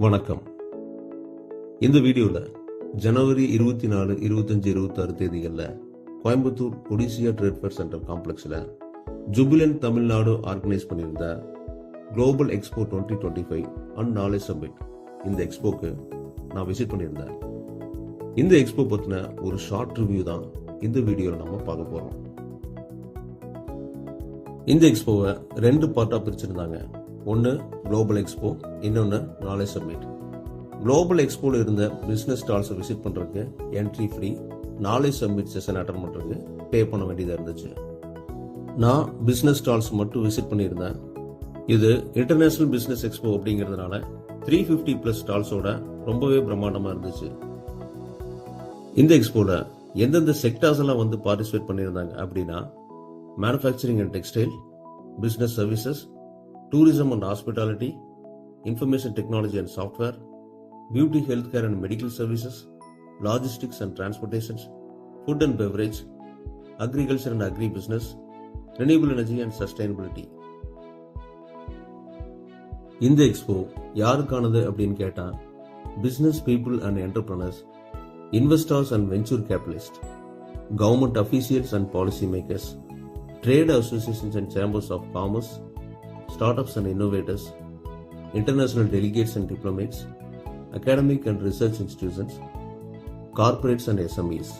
வணக்கம். இந்த வீடியோவில் ஜனவரி 24, 25, 26 தேதிகளில் Coimbatore Codissia trade fair centre காம்ப்ளெக்ஸில் ஜுபிலண்ட் தமிழ்நாடு ஆர்கனைஸ் பண்ணியிருந்த global expo 2025 and knowledge summit இந்த எக்ஸ்போக்கு நான் விசிட் பண்ணியிருந்தேன். இந்த எக்ஸ்போ பற்றின ஒரு ஷார்ட் ரிவ்யூ தான் இந்த வீடியோவில் நம்ம பார்க்க போகிறோம். இந்த எக்ஸ்போவை 2 பார்ட்டாக பிரிச்சிருந்தாங்க. ஒன்று குளோபல் எக்ஸ்போ, இன்னொன்று நாலேஜ் சம்மிட். குளோபல் எக்ஸ்போவில் இருந்த பிஸ்னஸ் ஸ்டால்ஸை விசிட் பண்ணுறதுக்கு entry free, knowledge summit session attend பண்ணுறதுக்கு பே பண்ண வேண்டியதாக இருந்துச்சு. நான் பிஸ்னஸ் ஸ்டால்ஸ் மட்டும் விசிட் பண்ணியிருந்தேன். இது இன்டர்நேஷ்னல் பிஸ்னஸ் எக்ஸ்போ அப்படிங்கிறதுனால 350+ ஸ்டால்ஸோட ரொம்பவே பிரம்மாண்டமாக இருந்துச்சு. இந்த எக்ஸ்போவில் எந்தெந்த செக்டார்ஸ் எல்லாம் வந்து பார்ட்டிசிபேட் பண்ணியிருந்தாங்க அப்படின்னா, manufacturing and textile, business services, tourism and hospitality, information technology and software, beauty, healthcare and medical services, logistics and transportation, food and beverage, agriculture and agri-business, renewable energy and sustainability. இந்த expo யாருக்கானது அப்படின்னு கேட்டா, business people and entrepreneurs, investors and venture capitalist, government officials and policy makers, trade associations and chambers of commerce, startups and innovators, international delegates and diplomats, academic and research institutions, corporates and SMEs.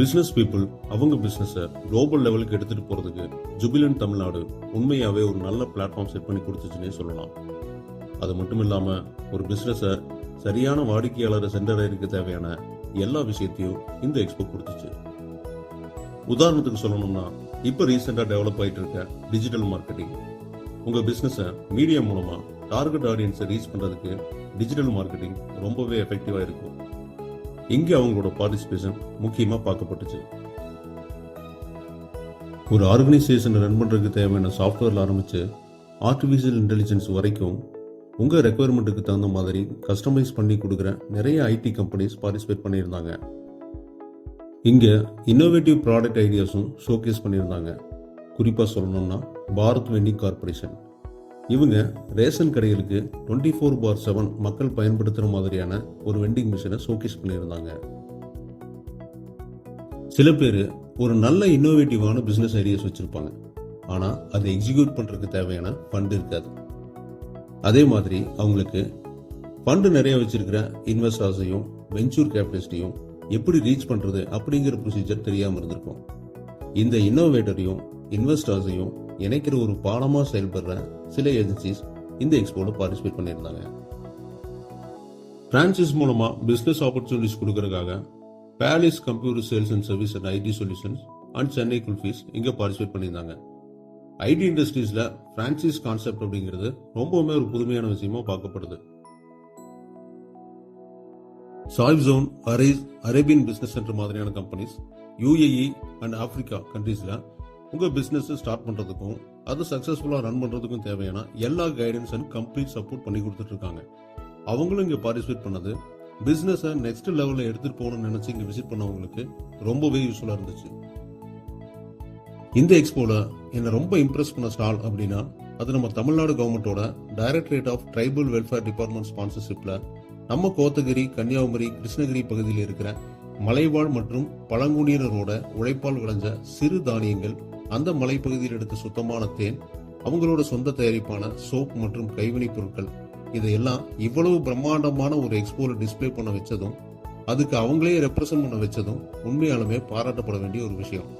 Business people அவங்க பிசினஸை global லெவலுக்கு எடுத்துட்டு போறதுக்கு ஜுபிலண்ட் தமிழ்நாடு உண்மையாவே ஒரு நல்ல platform set பண்ணி கொடுத்துச்சுன்னே சொல்லலாம். அது மட்டும் இல்லாம ஒரு பிசினஸை சரியான வாடிக்கையாளரை சென்றடைறதுக்கு தேவையான எல்லா விஷயத்தையும் இந்த எக்ஸ்போ கொடுத்துச்சு. உதாரணத்துக்கு சொல்லணும்னா, இப்போ ரீசெண்டாக டெவலப் ஆகிட்டு இருக்க டிஜிட்டல் மார்க்கெட்டிங். உங்கள் பிஸ்னஸை மீடியா மூலமாக டார்கெட் ஆடியன்ஸை ரீச் பண்ணுறதுக்கு டிஜிட்டல் மார்க்கெட்டிங் ரொம்பவே எஃபெக்டிவாக இருக்கும். இங்கே அவங்களோட பார்ட்டிசிபேஷன் முக்கியமாக பார்க்கப்பட்டுச்சு. ஒரு ஆர்கனைசேஷனை ரன் பண்ணுறதுக்கு தேவையான சாஃப்ட்வேரில் ஆரம்பித்து ஆர்டிஃபிஷியல் இன்டெலிஜென்ஸ் வரைக்கும் உங்கள் ரெக்குவயர்மெண்ட்டுக்கு தகுந்த மாதிரி கஸ்டமைஸ் பண்ணி கொடுக்குற நிறைய ஐடி கம்பெனிஸ் பார்ட்டிசிபேட் பண்ணியிருந்தாங்க. இங்கே இன்னோவேட்டிவ் ப்ராடக்ட் ஐடியாஸும் ஷோகேஸ் பண்ணியிருந்தாங்க. குறிப்பாக சொல்லணும்னா பாரத் வெண்டிங் கார்பரேஷன். இவங்க ரேஷன் கடைகளுக்கு 24/7 மக்கள் பயன்படுத்துகிற மாதிரியான ஒரு வெண்டிங் மிஷினை ஷோகேஸ் பண்ணியிருந்தாங்க. சில பேர் ஒரு நல்ல இன்னோவேட்டிவான பிஸ்னஸ் ஐடியாஸ் வச்சுருப்பாங்க, ஆனால் அதை எக்ஸிக்யூட் பண்ணுறதுக்கு தேவையான ஃபண்டு இருக்காது. அதே மாதிரி அவங்களுக்கு ஃபண்டு நிறைய வச்சிருக்கிற இன்வெஸ்டர்ஸையும் வெஞ்சூர் கேபிட்டலிஸ்டையும் எப்படி ரீச் பண்றது அப்படிங்கிற ப்ரொசீஜர் தெரியாம இருந்திருக்கும். இந்த இன்னோவேட்டரையும் இன்வெஸ்டர்ஸையும் இணைக்கிற ஒரு பாலமா செயல்படுற சில ஏஜென்சிஸ் இந்த எக்ஸ்போல பார்ட்டிசிபேட் பண்ணியிருந்தாங்க. பிரான்சைஸ் மூலமா பிசினஸ் ஆப்பர்ச்சுனிட்டிஸ் கொடுக்கறதுக்காக பேலிஸ் computer sales and service and IT solutions and Chennai குல்ஃபீஸ் இங்க பார்ட்டிசிபேட் பண்ணியிருந்தாங்க. ஐடி இண்டஸ்ட்ரீஸ்ல பிரான்சைஸ் கான்செப்ட் அப்படிங்கிறது ரொம்பவுமே ஒரு புதுமையான விஷயமா பார்க்கப்படுது. சாய்ப் ஜோன், அரேபியன் பிசினஸ் சென்டர் மாதிரியான கம்பெனிஸ் UAE அண்ட் ஆப்பிரிக்கா கண்ட்ரீஸ்ல உங்க பிசினஸ் ஸ்டார்ட் பண்றதுக்கும் அது சக்சஸ்ஃபுல்லா ரன் பண்றதுக்கும் தேவையான எல்லா கைடன்ஸ் அண்ட் கம்ப்ளீட் சப்போர்ட் பண்ணி கொடுத்துட்டு இருக்காங்க. அவங்களும் இங்க பார்ட்டிசிபேட் பண்ணது பிசினஸை நெக்ஸ்ட் லெவல்ல எடுத்துட்டு போகணும்னு நினைச்சு இங்க விசிட் பண்ணவங்களுக்கு ரொம்பவே யூஸ்ஃபுல்லா இருந்துச்சு. இந்த எக்ஸ்போல என்ன ரொம்ப இம்ப்ரெஸ் பண்ண ஸ்டால் அப்படின்னா, அது நம்ம தமிழ்நாடு கவர்மெண்டோட directorate of tribal welfare department ஸ்பான்சர்ஷிப்ல நம்ம கோத்தகிரி, கன்னியாகுமரி, கிருஷ்ணகிரி பகுதியில் இருக்கிற மலைவாழ் மற்றும் பழங்குடியினரோட உழைப்பால் விளைஞ்ச சிறு தானியங்கள், அந்த மலைப்பகுதியில் எடுத்த சுத்தமான தேன், அவங்களோட சொந்த தயாரிப்பான சோப் மற்றும் கைவினை பொருட்கள், இதையெல்லாம் இவ்வளவு பிரம்மாண்டமான ஒரு எக்ஸ்போல டிஸ்பிளே பண்ண வச்சதும், அதுக்கு அவங்களே ரெப்ரசன்ட் பண்ண வச்சதும் உண்மையாலுமே பாராட்டப்பட வேண்டிய ஒரு விஷயம்.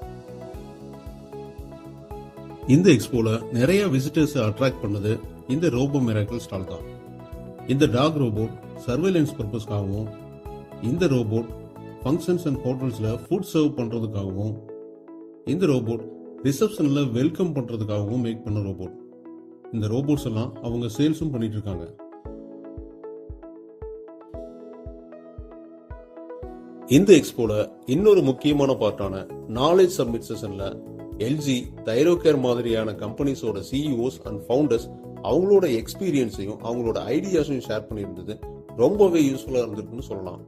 இந்த எக்ஸ்போல நிறைய விசிட்டர்ஸ் அட்ராக்ட் பண்ணது இந்த ரோபோ மிராக்கிள் ஸ்டால் தான். இந்த டாக் ரோபோட் சர்வேலன்ஸ் பர்பஸ்க்காகவும், இந்த ரோபோட் ஃபங்க்ஷன்ஸ் அண்ட் ஹோட்டல்ஸ்ல ஃபுட் சர்வ் பண்றதுக்காகவும், இந்த ரோபோட் ரிசப்ஷன்ல வெல்கம் பண்றதுக்காகவும் மேக் பண்ண ரோபோட். இந்த ரோபோட்ஸ் எல்லாம் அவங்க சேல்ஸும் பண்ணிட்டு இருக்காங்க. இந்த எக்ஸ்போல இன்னொரு முக்கியமான பார்ட்டான நாலேஜ் சம்மிட் செஷன்ல LG, தைரோகேர் மாதிரியான கம்பெனிஸோட CEOs அண்ட் ஃபவுண்டர்ஸ் அவங்களோட எக்ஸ்பீரியன்ஸையும் அவங்களோட ஐடியாஸையும் ஷேர் பண்ணியிருந்தது ரொம்பவே யூஸ்ஃபுல்லா இருந்திருக்குன்னு சொல்லலாம்.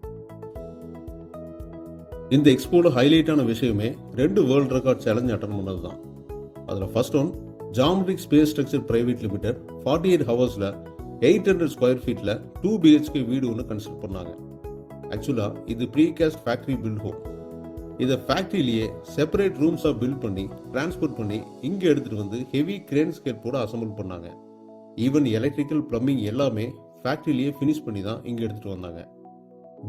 இந்த எக்ஸ்போல ஹைலைட்டான விஷயமே 2 வேர்ல்ட் ரெக்கார்ட் சேலஞ்ச் அட்டன் பண்ணது தான். அதுல first one geometric space structure private limited 48 ஹவர்ஸ்ல 800 ஸ்கொயர் ஃபீட்ல 2 BHK வீடு ஒன்று கன்ஸ்ட்ரக்ட் பண்ணாங்க. ஆக்சுவலா இது ப்ரீகாஸ்ட் ஃபேக்டரி பில்ட் ஹோம். இதை ஃபேக்டரியிலேயே செப்பரேட் ரூம்ஸா பில்ட் பண்ணி டிரான்ஸ்போர்ட் பண்ணி இங்க எடுத்துட்டு வந்து ஹெவி கிரேன் ஸ்கேல் போட அசம்பிள் பண்ணாங்க. ஈவன் எலக்ட்ரிக்கல் பிளம்பிங் எல்லாமே ஃபேக்டரியிலேயே ஃபினிஷ் பண்ணி தான் இங்க எடுத்துட்டு வந்தாங்க.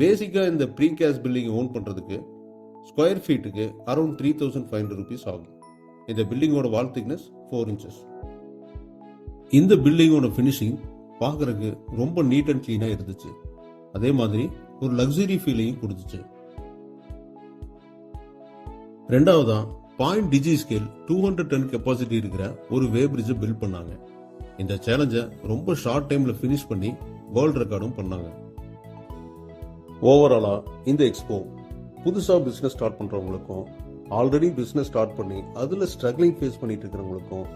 பேசிக்கா இந்த ப்ரீகாஸ்ட் பில்டிங் ஓன் பண்றதுக்கு ஸ்கொயர் ஃபீட்டுக்கு அரௌண்ட் 3,500 rupees ஆகும். இந்த பில்டிங்கோட வால் திக்னஸ் 4 inches. இந்த பில்டிங்கோட ஃபினிஷிங் பார்க்கறதுக்கு ரொம்ப நீட் அண்ட் கிளீனா இருந்துச்சு. அதே மாதிரி ஒரு லக்ஸரி ஃபீலிங் கொடுத்துச்சு. ரெண்டாவதா பாயிண்ட் டிஜி ஸ்கேல் 200 ton கெப்பாசிட்டி இருக்கிற ஒரு வே பிரிட்ஜ் பில்ட் பண்ணாங்க. இந்த சேலஞ்சை ரொம்ப ஷார்ட் டைம்ல ஃபினிஷ் பண்ணி வேர்ல்ட் ரெக்கார்டும் பண்ணாங்க. ஓவராலா இந்த எக்ஸ்போ புதுசா பிசினஸ் ஸ்டார்ட் பண்றவங்களுக்கும் ஆல்ரெடி பிசினஸ் ஸ்டார்ட் பண்ணி அதுல ஸ்ட்ரகிளிங் ஃபேஸ் பண்ணிட்டு இருக்கிறவங்களுக்கும்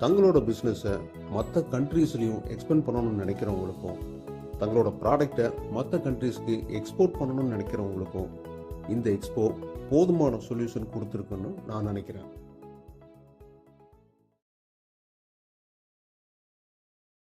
தங்களோட பிசினஸை மற்ற கண்ட்ரீஸ்லயும் எக்ஸ்பெண்ட் பண்ணணும்னு நினைக்கிறவங்களுக்கும் தங்களோட ப்ராடக்டை மற்ற கண்ட்ரீஸ்க்கு எக்ஸ்போர்ட் பண்ணணும்னு நினைக்கிறவங்களுக்கும் இந்த எக்ஸ்போ போதுமான சொல்யூஷன் கொடுத்துருக்குன்னு நான் நினைக்கிறேன்.